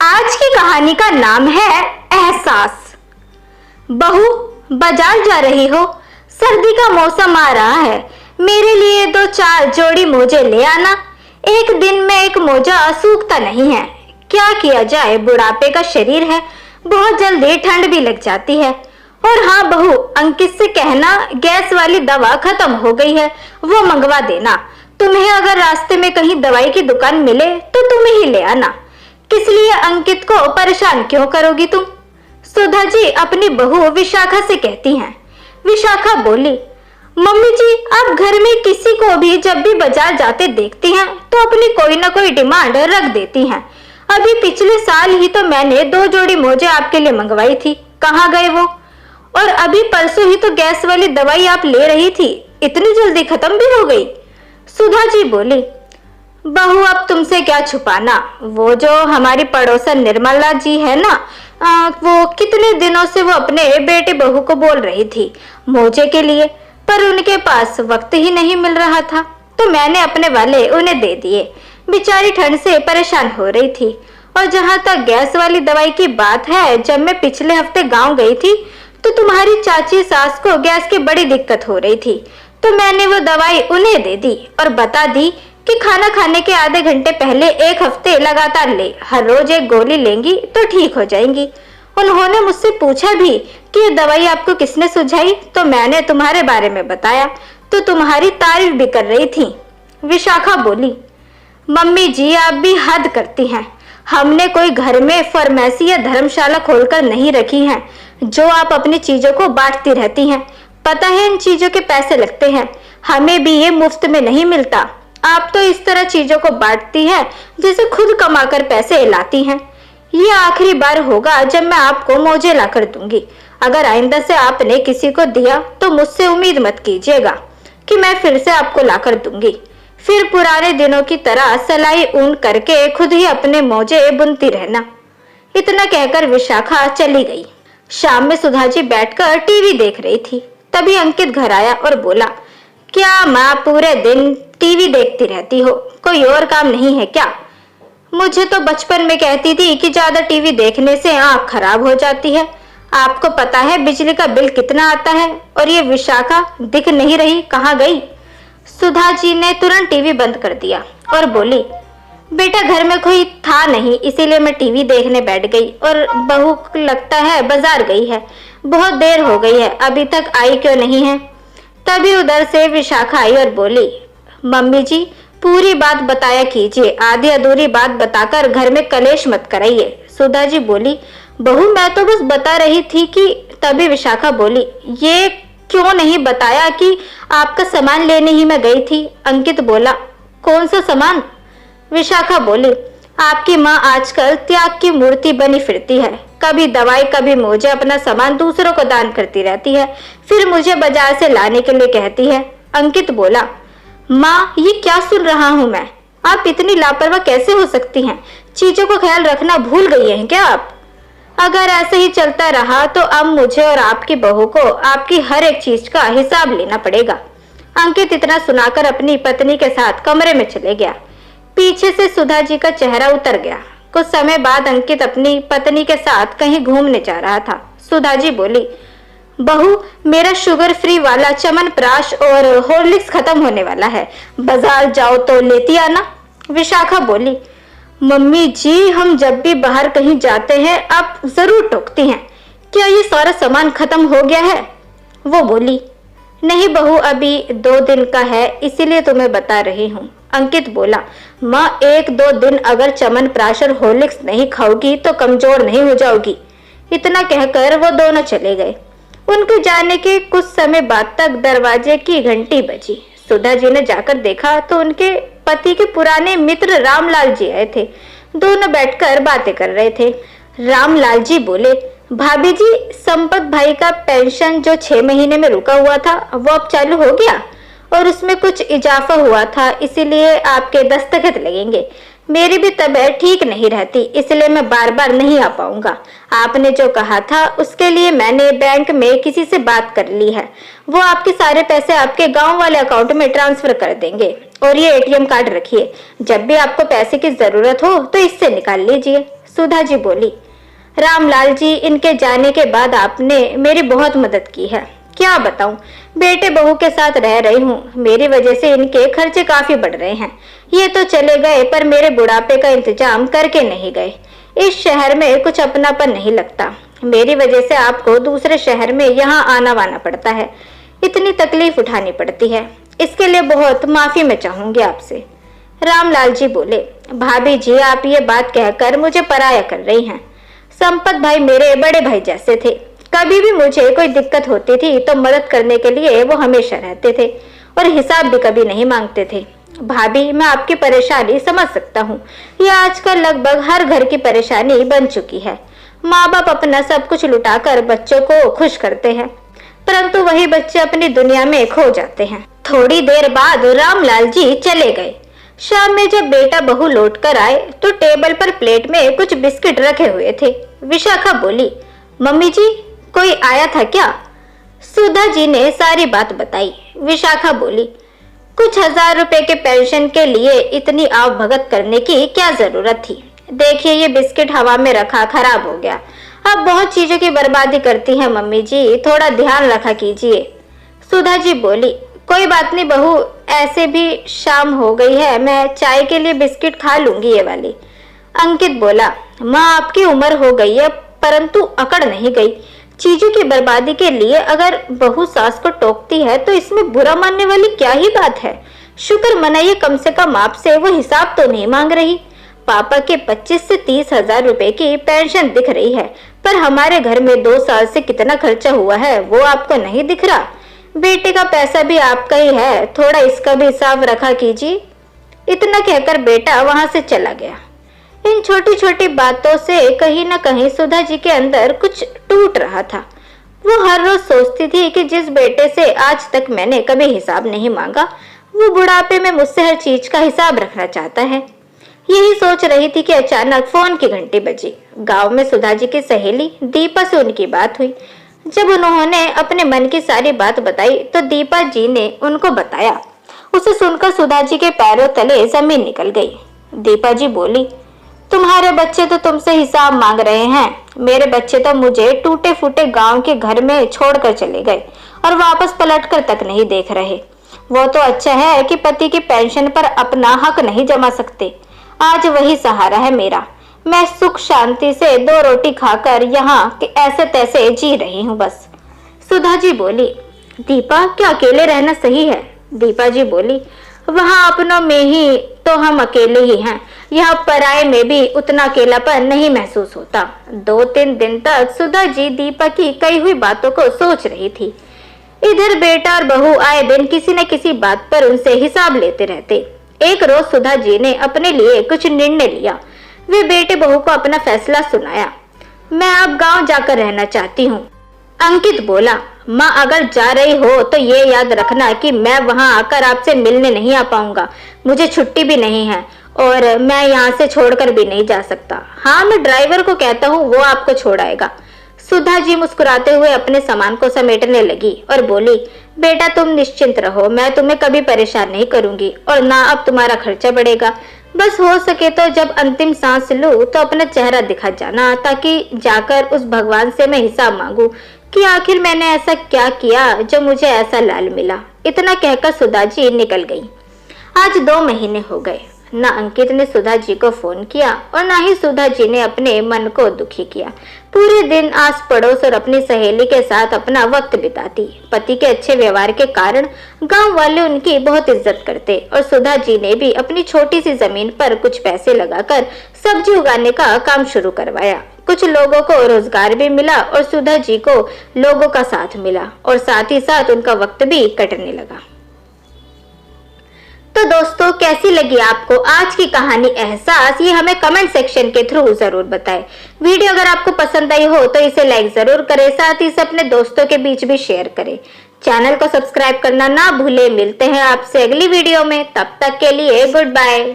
आज की कहानी का नाम है एहसास। बहू, बाजार जा रही हो? सर्दी का मौसम आ रहा है, मेरे लिए 2-4 जोड़ी मोजे ले आना। एक दिन में एक मोजा सूखता नहीं है। क्या किया जाए, बुढ़ापे का शरीर है, बहुत जल्दी ठंड भी लग जाती है। और हाँ बहू, अंकित से कहना गैस वाली दवा खत्म हो गई है, वो मंगवा देना। तुम्हें अगर रास्ते में कहीं दवाई की दुकान मिले तो तुम ही ले आना। किस लिए अंकित को परेशान क्यों करोगी तुम? सुधा जी अपनी बहू विशाखा से कहती हैं। विशाखा बोली, मम्मी जी, आप घर में किसी को भी जब भी बाजार जाते देखती हैं तो अपनी कोई ना कोई डिमांड रख देती हैं। अभी पिछले साल ही तो मैंने 2 जोड़ी मोजे आपके लिए मंगवाई थी, कहाँ गए वो? और अभी परसों ही तो गैस वाली दवाई आप ले रही थी, इतनी जल्दी खत्म भी हो गई। सुधा जी बोली, बहू अब तुमसे क्या छुपाना, वो जो हमारी पड़ोसन निर्मला जी है ना, वो कितने दिनों से वो अपने बेटे बहू को बोल रही थी मोजे के लिए, पर उनके पास वक्त ही नहीं मिल रहा था, तो मैंने अपने वाले उन्हें दे दिए। बेचारी ठंड से परेशान हो रही थी। और जहाँ तक गैस वाली दवाई की बात है, जब मैं पिछले हफ्ते गाँव गई थी तो तुम्हारी चाची सास को गैस की बड़ी दिक्कत हो रही थी, तो मैंने वो दवाई उन्हें दे दी और बता दी कि खाना खाने के आधे घंटे पहले 1 हफ्ते लगातार ले, हर रोज 1 गोली लेंगी तो ठीक हो जाएंगी। उन्होंने मुझसे पूछा भी कि ये दवाई आपको किसने सुझाई, तो मैंने तुम्हारे बारे में बताया, तो तुम्हारी तारीफ भी कर रही थी। विशाखा बोली, मम्मी जी आप भी हद करती हैं। हमने कोई घर में फार्मेसी या धर्मशाला खोलकर नहीं रखी है जो आप अपनी चीजों को बांटती रहती हैं। पता है इन चीजों के पैसे लगते हैं, हमें भी ये मुफ्त में नहीं मिलता। आप तो इस तरह चीजों को बांटती हैं जैसे खुद कमाकर पैसे लाती हैं। ये आखिरी बार होगा जब मैं आपको मोजे लाकर दूंगी। अगर आइंदा से आपने किसी को दिया तो मुझसे उम्मीद मत कीजिएगा कि मैं फिर से आपको लाकर दूंगी। फिर पुराने दिनों की तरह सलाई ऊन करके खुद ही अपने मोजे बुनती रहना। इतना कहकर विशाखा चली गई। शाम में सुधा जी बैठकर टीवी देख रही थी। तभी अंकित घर आया और बोला, क्या माँ पूरे दिन टीवी देखती रहती हो, कोई और काम नहीं है क्या? मुझे तो बचपन में कहती थी कि ज्यादा टीवी देखने से आंख खराब हो जाती है। आपको पता है बिजली का बिल कितना आता है? और ये विशाखा दिख नहीं रही, कहाँ गई? सुधा जी ने तुरंत टीवी बंद कर दिया और बोली, बेटा घर में कोई था नहीं, इसीलिए मैं टीवी देखने बैठ गई। और बहू लगता है बाजार गई है, बहुत देर हो गई है, अभी तक आई क्यों नहीं है? तभी उधर से विशाखा आई और बोली, मम्मी जी पूरी बात बताया कीजिए, आधी अधूरी बात बताकर घर में कलेश मत कराइए। सुधा जी बोली, बहू मैं तो बस बता रही थी कि। तभी विशाखा बोली, ये क्यों नहीं बताया कि आपका सामान लेने ही मैं गई थी? अंकित बोला, कौन सा सामान? विशाखा बोली, आपकी माँ आजकल त्याग की मूर्ति बनी फिरती है, कभी दवाई कभी मोजे, अपना सामान दूसरों को दान करती रहती है, फिर मुझे बाजार से लाने के लिए कहती है। अंकित बोला, माँ ये क्या सुन रहा हूँ मैं? आप इतनी लापरवाह कैसे हो सकती हैं? चीजों को ख्याल रखना भूल गई हैं क्या आप? अगर ऐसे ही चलता रहा तो अब मुझे और आपकी बहू को आपकी हर एक चीज का हिसाब लेना पड़ेगा। अंकित इतना सुनाकर अपनी पत्नी के साथ कमरे में चले गया। पीछे से सुधा जी का चेहरा उतर गया। कुछ समय बाद अंकित अपनी पत्नी के साथ कहीं घूमने जा रहा था। सुधा जी बोली, बहू मेरा शुगर फ्री वाला च्यवनप्राश और हॉर्लिक्स खत्म होने वाला है, बाजार जाओ तो लेती आना। विशाखा बोली, मम्मी जी हम जब भी बाहर कहीं जाते हैं आप जरूर टोकती हैं, क्या ये सारा सामान खत्म हो गया है? वो बोली, नहीं बहू अभी 2 दिन का है, इसीलिए तुम्हें बता रही हूँ। अंकित बोला, माँ 1-2 दिन अगर च्यवनप्राश और हॉर्लिक्स नहीं खाओगी तो कमजोर नहीं हो जाओगी। इतना कहकर वो दोनों चले गए। उनके जाने के कुछ समय बाद तक दरवाजे की घंटी बजी। सुधा जी ने जाकर देखा तो उनके पति के पुराने मित्र रामलाल जी आए थे। दोनों बैठकर बातें कर रहे थे। रामलाल जी बोले, भाभी जी संपत भाई का पेंशन जो 6 महीने में रुका हुआ था वो अब चालू हो गया और उसमें कुछ इजाफा हुआ था, इसीलिए आपके दस्तखत लगेंगे। मेरी भी तबीयत ठीक नहीं रहती, इसलिए मैं बार बार नहीं आ पाऊंगा। आपने जो कहा था उसके लिए मैंने बैंक में किसी से बात कर ली है, वो आपके सारे पैसे आपके गांव वाले अकाउंट में ट्रांसफर कर देंगे। और ये एटीएम कार्ड रखिए, जब भी आपको पैसे की जरूरत हो तो इससे निकाल लीजिए। सुधा जी बोली, रामलाल जी, इनके जाने के बाद आपने मेरी बहुत मदद की है। क्या बताऊं, बेटे बहू के साथ रह रही हूँ, मेरी वजह से इनके खर्चे काफी बढ़ रहे हैं। ये तो चले गए पर मेरे बुढ़ापे का इंतजाम करके नहीं गए। इस शहर में कुछ अपनापन नहीं लगता। मेरी वजह से आपको दूसरे शहर में यहाँ आना वाना पड़ता है, इतनी तकलीफ उठानी पड़ती है। इसके लिए बहुत माफी मैं चाहूंगी आपसे। रामलाल जी बोले, भाभी जी, आप ये बात कहकर मुझे पराया कर रही हैं। संपत भाई मेरे बड़े भाई जैसे थे। कभी भी मुझे कोई दिक्कत होती थी तो मदद करने के लिए वो हमेशा रहते थे और हिसाब भी कभी नहीं मांगते थे। भाभी, मैं आपकी परेशानी समझ सकता हूँ। ये आजकल लगभग हर घर की परेशानी बन चुकी है। माँ बाप अपना सब कुछ लुटाकर बच्चों को खुश करते हैं, परंतु वही बच्चे अपनी दुनिया में खो जाते हैं। थोड़ी देर बाद रामलाल जी चले गए। शाम में जब बेटा बहू लौट कर आए तो टेबल पर प्लेट में कुछ बिस्किट रखे हुए थे। विशाखा बोली, मम्मी जी, कोई आया था क्या? सुधा जी ने सारी बात बताई। विशाखा बोली, कुछ 1000 रुपए के पेंशन के लिए इतनी आवभगत करने की क्या जरूरत थी? देखिए, ये बिस्किट हवा में रखा खराब हो गया। अब बहुत चीजों की बर्बादी करती है मम्मी जी, थोड़ा ध्यान रखा कीजिए। सुधा जी बोली, कोई बात नहीं बहू, ऐसे भी शाम हो गई है, मैं चाय के लिए बिस्किट खा लूंगी ये वाली। अंकित बोला, माँ आपकी उम्र हो गई है परंतु अकड़ नहीं गई। चीजों की बर्बादी के लिए अगर बहू सास को टोकती है तो इसमें बुरा मानने वाली क्या ही बात है। शुक्र मनाइए, कम से कम आपसे वो हिसाब तो नहीं मांग रही। पापा के 25 से 30 हजार रुपए की पेंशन दिख रही है, पर हमारे घर में 2 साल से कितना खर्चा हुआ है वो आपको नहीं दिख रहा। बेटे का पैसा भी आपका ही है, थोड़ा इसका भी हिसाब रखा कीजिए। इतना कहकर बेटा वहां से चला गया। इन छोटी छोटी बातों से कहीं न कहीं सुधा जी के अंदर कुछ टूट रहा था। वो हर रोज सोचती थी कि जिस बेटे से आज तक मैंने कभी हिसाब नहीं मांगा, वो बुढ़ापे में मुझसे हर चीज का हिसाब रखना चाहता है। यही सोच रही थी कि अचानक फोन की घंटी बजी। गांव में सुधा जी की सहेली दीपा से उनकी बात हुई। जब उन्होंने अपने मन की सारी बात बताई तो दीपा जी ने उनको बताया। उसे सुनकर सुधा जी के पैरों तले जमीन निकल गई। दीपा जी बोली, तुम्हारे बच्चे तो तुमसे हिसाब मांग रहे हैं, मेरे बच्चे तो मुझे टूटे फूटे गांव के घर में छोड़कर चले गए और वापस पलटकर तक नहीं देख रहे। वो तो अच्छा है कि पति की पेंशन पर अपना हक नहीं जमा सकते। आज वही सहारा है मेरा। मैं सुख शांति से 2 रोटी खाकर यहाँ के ऐसे तैसे जी रही हूँ बस। सुधा जी बोली, दीपा, क्या अकेले रहना सही है? दीपा जी बोली, वहाँ अपनों में ही तो हम अकेले ही हैं, यहाँ पराये में भी उतना अकेलापन नहीं महसूस होता। 2-3 दिन तक सुधा जी दीपा की कही हुई बातों को सोच रही थी। इधर बेटा और बहू आए दिन किसी न किसी बात पर उनसे हिसाब लेते रहते। एक रोज सुधा जी ने अपने लिए कुछ निर्णय लिया। वे बेटे बहू को अपना फैसला सुनाया। मैं अब गांव जाकर रहना चाहती हूँ। अंकित बोला, माँ अगर जा रही हो तो ये याद रखना कि मैं वहाँ आकर आपसे मिलने नहीं आ पाऊंगा। मुझे छुट्टी भी नहीं है और मैं यहाँ से छोड़कर भी नहीं जा सकता। हाँ, मैं ड्राइवर को कहता हूँ, वो आपको छोड़ाएगा। सुधा जी मुस्कुराते हुए अपने सामान को समेटने लगी और बोली, बेटा तुम निश्चिंत रहो, मैं तुम्हें कभी परेशान नहीं करूंगी और ना अब तुम्हारा खर्चा बढ़ेगा। बस हो सके तो जब अंतिम सांस लूं तो अपना चेहरा दिखा जाना, ताकि जाकर उस भगवान से मैं हिसाब मांगू कि आखिर मैंने ऐसा क्या किया जो मुझे ऐसा लाल मिला। इतना कहकर सुधा जी निकल गई। आज 2 महीने हो गए। न अंकित ने सुधा जी को फोन किया और न ही सुधा जी ने अपने मन को दुखी किया। पूरे दिन आस पड़ोस और अपनी सहेली के साथ अपना वक्त बिताती। पति के अच्छे व्यवहार के कारण गांव वाले उनकी बहुत इज्जत करते और सुधा जी ने भी अपनी छोटी सी जमीन पर कुछ पैसे लगाकर सब्जी उगाने का काम शुरू करवाया। कुछ लोगों को रोजगार भी मिला और सुधा जी को लोगों का साथ मिला और साथ ही साथ उनका वक्त भी कटने लगा। तो दोस्तों, कैसी लगी आपको आज की कहानी एहसास, ये हमें कमेंट सेक्शन के थ्रू जरूर बताएं। वीडियो अगर आपको पसंद आई हो तो इसे लाइक जरूर करें, साथ ही इसे अपने दोस्तों के बीच भी शेयर करें। चैनल को सब्सक्राइब करना ना भूलें। मिलते हैं आपसे अगली वीडियो में, तब तक के लिए गुड बाय।